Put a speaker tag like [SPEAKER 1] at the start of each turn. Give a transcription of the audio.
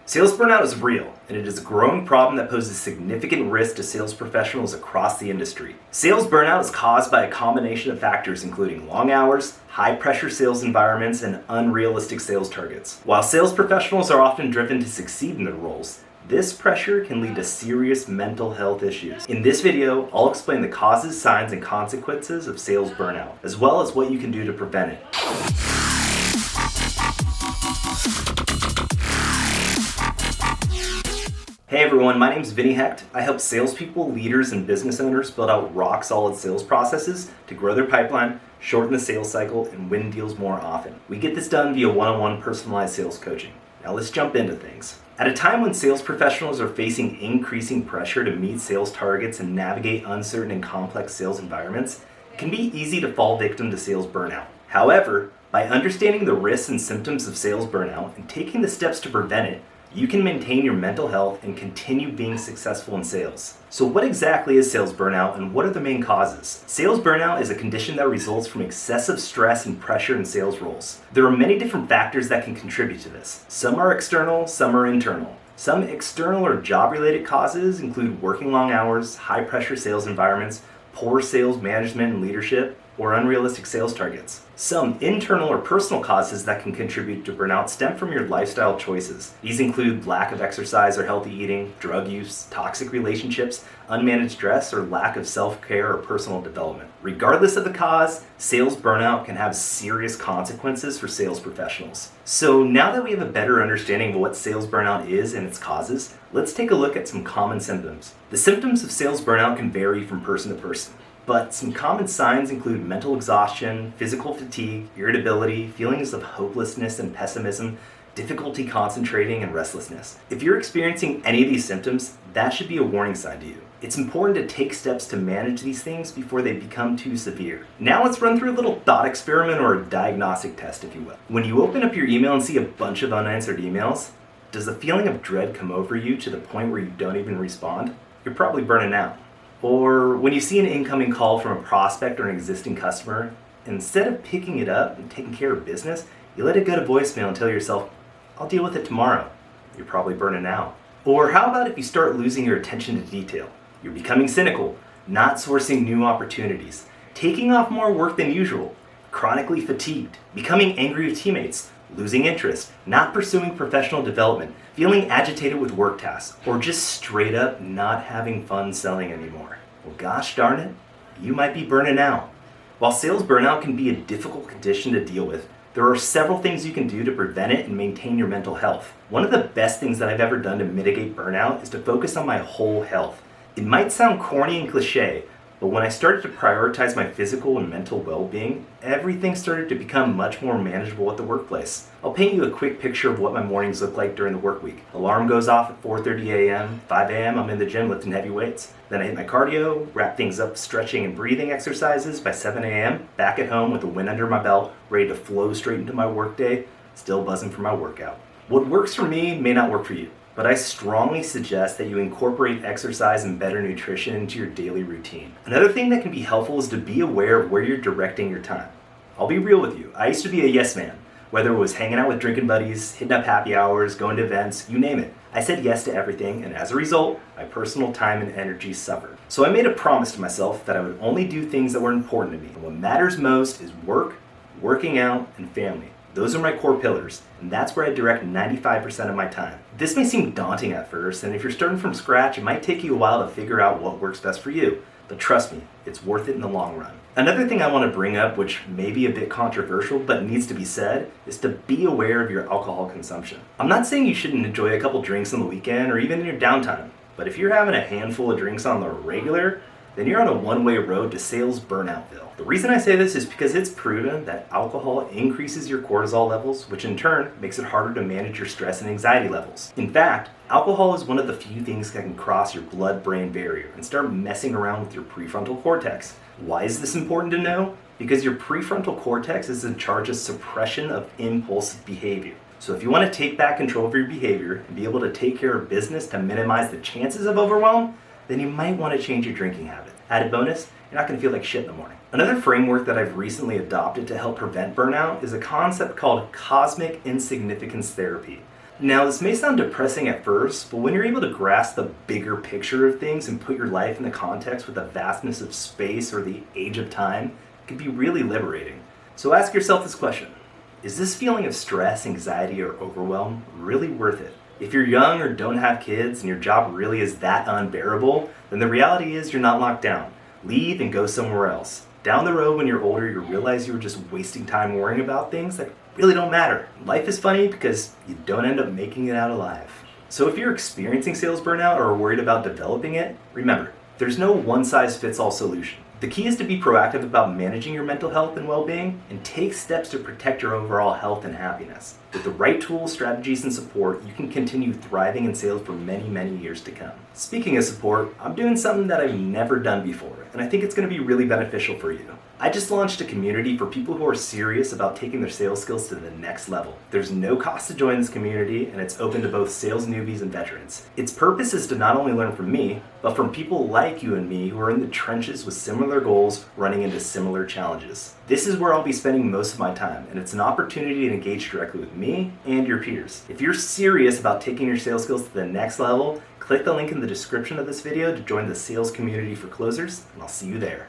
[SPEAKER 1] Sales burnout is real, and it is a growing problem that poses significant risk to sales professionals across the industry. Sales burnout is caused by a combination of factors including long hours, high-pressure sales environments, and unrealistic sales targets. While sales professionals are often driven to succeed in their roles, this pressure can lead to serious mental health issues. In this video, I'll explain the causes, signs, and consequences of sales burnout, as well as what you can do to prevent it. Hey everyone, my name is Vinny Hecht. I help salespeople, leaders, and business owners build out rock-solid sales processes to grow their pipeline, shorten the sales cycle, and win deals more often. We get this done via one-on-one personalized sales coaching. Now let's jump into things. At a time when sales professionals are facing increasing pressure to meet sales targets and navigate uncertain and complex sales environments, it can be easy to fall victim to sales burnout. However, by understanding the risks and symptoms of sales burnout and taking the steps to prevent it, you can maintain your mental health and continue being successful in sales. So what exactly is sales burnout and what are the main causes? Sales burnout is a condition that results from excessive stress and pressure in sales roles. There are many different factors that can contribute to this. Some are external, some are internal. Some external or job-related causes include working long hours, high-pressure sales environments, poor sales management and leadership, or unrealistic sales targets. Some internal or personal causes that can contribute to burnout stem from your lifestyle choices. These include lack of exercise or healthy eating, drug use, toxic relationships, unmanaged stress, or lack of self-care or personal development. Regardless of the cause, sales burnout can have serious consequences for sales professionals. So now that we have a better understanding of what sales burnout is and its causes, let's take a look at some common symptoms. The symptoms of sales burnout can vary from person to person, but some common signs include mental exhaustion, physical fatigue, irritability, feelings of hopelessness and pessimism, difficulty concentrating, and restlessness. If you're experiencing any of these symptoms, that should be a warning sign to you. It's important to take steps to manage these things before they become too severe. Now let's run through a little thought experiment or a diagnostic test, if you will. When you open up your email and see a bunch of unanswered emails, does a feeling of dread come over you to the point where you don't even respond? You're probably burning out. Or when you see an incoming call from a prospect or an existing customer, instead of picking it up and taking care of business, you let it go to voicemail and tell yourself, I'll deal with it tomorrow. You're probably burning out. Or how about if you start losing your attention to detail? You're becoming cynical, not sourcing new opportunities, taking off more work than usual, chronically fatigued, becoming angry with teammates, losing interest, not pursuing professional development, feeling agitated with work tasks, or just straight up not having fun selling anymore. Well, gosh darn it, you might be burning out. While sales burnout can be a difficult condition to deal with, there are several things you can do to prevent it and maintain your mental health. One of the best things that I've ever done to mitigate burnout is to focus on my whole health. It might sound corny and cliche, but when I started to prioritize my physical and mental well-being, everything started to become much more manageable at the workplace. I'll paint you a quick picture of what my mornings look like during the work week. Alarm goes off at 4:30 a.m., 5 a.m. I'm in the gym lifting heavy weights. Then I hit my cardio, wrap things up with stretching and breathing exercises by 7 a.m., back at home with a win under my belt, ready to flow straight into my workday, still buzzing for my workout. What works for me may not work for you, but I strongly suggest that you incorporate exercise and better nutrition into your daily routine. Another thing that can be helpful is to be aware of where you're directing your time. I'll be real with you. I used to be a yes man. Whether it was hanging out with drinking buddies, hitting up happy hours, going to events, you name it. I said yes to everything, and as a result, my personal time and energy suffered. So I made a promise to myself that I would only do things that were important to me. And what matters most is work, working out, and family. Those are my core pillars, and that's where I direct 95% of my time. This may seem daunting at first, and if you're starting from scratch, it might take you a while to figure out what works best for you. But trust me, it's worth it in the long run. Another thing I want to bring up, which may be a bit controversial but needs to be said, is to be aware of your alcohol consumption. I'm not saying you shouldn't enjoy a couple drinks on the weekend or even in your downtime, but if you're having a handful of drinks on the regular, then you're on a one-way road to sales burnoutville. The reason I say this is because it's proven that alcohol increases your cortisol levels, which in turn makes it harder to manage your stress and anxiety levels. In fact, alcohol is one of the few things that can cross your blood-brain barrier and start messing around with your prefrontal cortex. Why is this important to know? Because your prefrontal cortex is in charge of suppression of impulsive behavior. So if you want to take back control of your behavior and be able to take care of business to minimize the chances of overwhelm, then you might want to change your drinking habit. Added bonus, you're not going to feel like shit in the morning. Another framework that I've recently adopted to help prevent burnout is a concept called cosmic insignificance therapy. Now, this may sound depressing at first, but when you're able to grasp the bigger picture of things and put your life into context with the vastness of space or the age of time, it can be really liberating. So ask yourself this question: is this feeling of stress, anxiety, or overwhelm really worth it? If you're young or don't have kids and your job really is that unbearable, then the reality is you're not locked down. Leave and go somewhere else. Down the road when you're older, you'll realize you were just wasting time worrying about things that really don't matter. Life is funny because you don't end up making it out alive. So if you're experiencing sales burnout or are worried about developing it, remember, there's no one-size-fits-all solution. The key is to be proactive about managing your mental health and well-being and take steps to protect your overall health and happiness. With the right tools, strategies, and support, you can continue thriving in sales for many, many years to come. Speaking of support, I'm doing something that I've never done before, and I think it's going to be really beneficial for you. I just launched a community for people who are serious about taking their sales skills to the next level. There's no cost to join this community, and it's open to both sales newbies and veterans. Its purpose is to not only learn from me, but from people like you and me who are in the trenches with similar goals, running into similar challenges. This is where I'll be spending most of my time, and it's an opportunity to engage directly with me and your peers. If you're serious about taking your sales skills to the next level, click the link in the description of this video to join the sales community for closers, and I'll see you there.